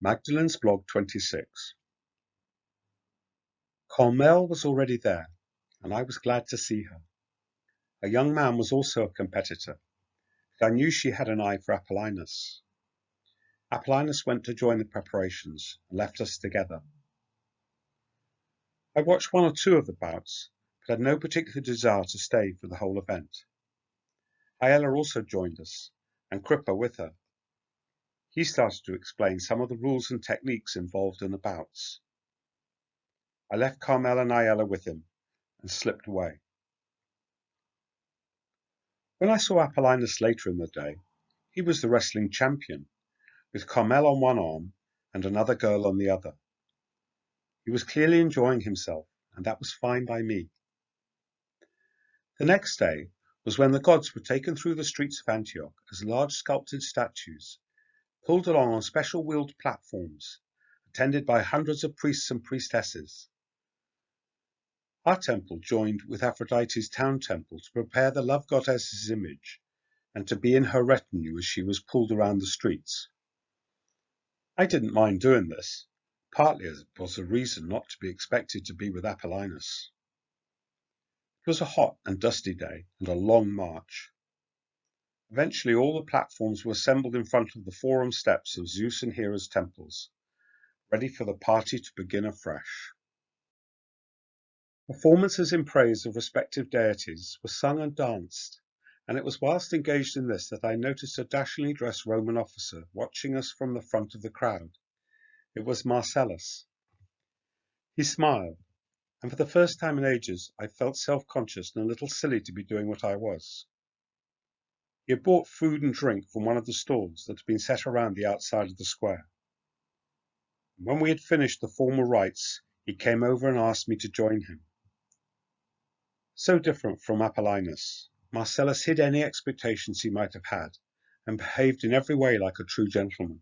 Magdalene's blog 26. Carmel was already there, and I was glad to see her. A young man was also a competitor, but I knew she had an eye for Apollonius. Apollonius went to join the preparations and left us together. I watched one or two of the bouts, but had no particular desire to stay for the whole event. Ayala also joined us, and Crippa with her. He started to explain some of the rules and techniques involved in the bouts. I left Carmel and Ayala with him and slipped away. When I saw Apollonius later in the day, he was the wrestling champion, with Carmel on one arm and another girl on the other. He was clearly enjoying himself, and that was fine by me. The next day was when the gods were taken through the streets of Antioch as large sculpted statues, pulled along on special wheeled platforms, attended by hundreds of priests and priestesses. Our temple joined with Aphrodite's town temple to prepare the love goddess's image and to be in her retinue as she was pulled around the streets. I didn't mind doing this, partly as it was a reason not to be expected to be with Apollonius. It was a hot and dusty day and a long march. Eventually all the platforms were assembled in front of the forum steps of Zeus and Hera's temples, ready for the party to begin afresh. Performances in praise of respective deities were sung and danced, and it was whilst engaged in this that I noticed a dashingly dressed Roman officer watching us from the front of the crowd. It was Marcellus. He smiled, and for the first time in ages I felt self-conscious and a little silly to be doing what I was. He had bought food and drink from one of the stalls that had been set around the outside of the square. And when we had finished the formal rites, he came over and asked me to join him. So different from Apollonius, Marcellus hid any expectations he might have had, and behaved in every way like a true gentleman.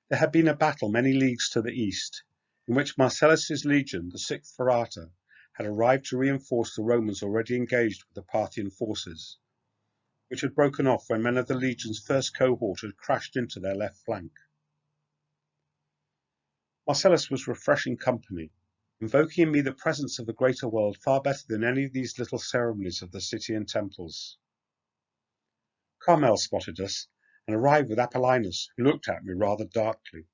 There had been a battle many leagues to the east, in which Marcellus's legion, the 6th Ferrata, had arrived to reinforce the Romans already engaged with the Parthian forces, which had broken off when men of the legion's first cohort had crashed into their left flank. Marcellus was refreshing company, invoking in me the presence of the greater world far better than any of these little ceremonies of the city and temples. Carmel spotted us and arrived with Apollonius, who looked at me rather darkly.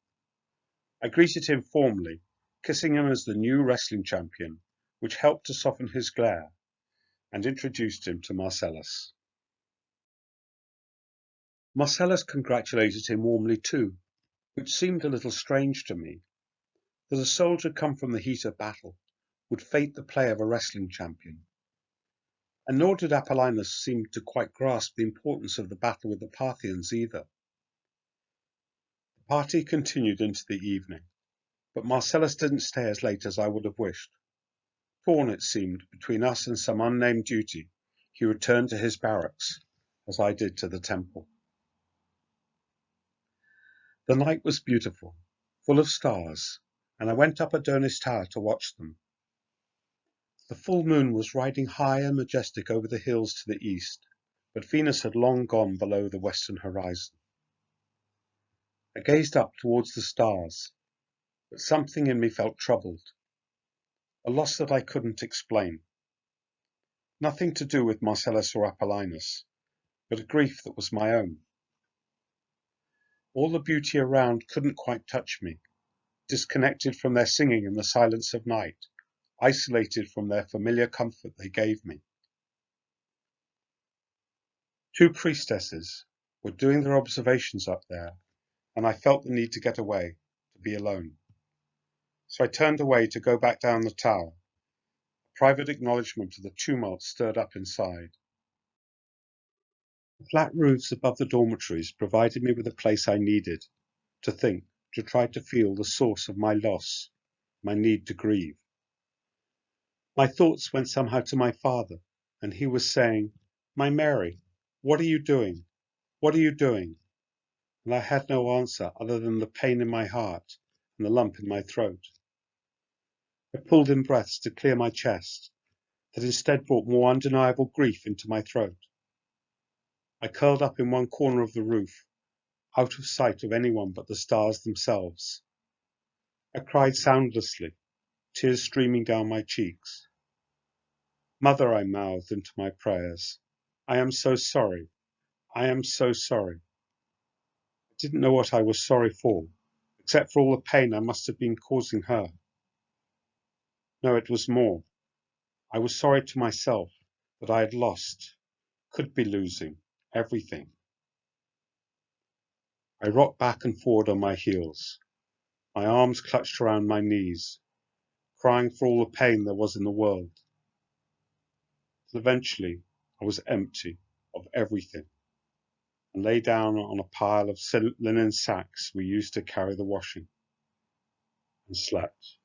I greeted him formally, kissing him as the new wrestling champion, which helped to soften his glare, and introduced him to Marcellus. Marcellus congratulated him warmly too, which seemed a little strange to me, that a soldier come from the heat of battle would fate the play of a wrestling champion. And nor did Apollonius seem to quite grasp the importance of the battle with the Parthians either. The party continued into the evening, but Marcellus didn't stay as late as I would have wished. Torn, it seemed, between us and some unnamed duty, he returned to his barracks, as I did to the temple. The night was beautiful, full of stars, and I went up Adonis Tower to watch them. The full moon was riding high and majestic over the hills to the east, but Venus had long gone below the western horizon. I gazed up towards the stars, but something in me felt troubled, a loss that I couldn't explain. Nothing to do with Marcellus or Apollonius, but a grief that was my own. All the beauty around couldn't quite touch me, disconnected from their singing in the silence of night, isolated from their familiar comfort they gave me. 2 priestesses were doing their observations up there, and I felt the need to get away, to be alone. So I turned away to go back down the tower, a private acknowledgement of the tumult stirred up inside. The flat roofs above the dormitories provided me with a place I needed, to think, to try to feel the source of my loss, my need to grieve. My thoughts went somehow to my father, and he was saying, "My Mary, what are you doing? What are you doing?" And I had no answer other than the pain in my heart and the lump in my throat. I pulled in breaths to clear my chest, that instead brought more undeniable grief into my throat. I curled up in one corner of the roof, out of sight of anyone but the stars themselves. I cried soundlessly, tears streaming down my cheeks. Mother, I mouthed into my prayers, I am so sorry. I am so sorry. I didn't know what I was sorry for, except for all the pain I must have been causing her. No, it was more. I was sorry to myself that I had lost, could be losing, everything. I rocked back and forward on my heels, my arms clutched around my knees, crying for all the pain there was in the world. Till eventually I was empty of everything and lay down on a pile of linen sacks we used to carry the washing and slept.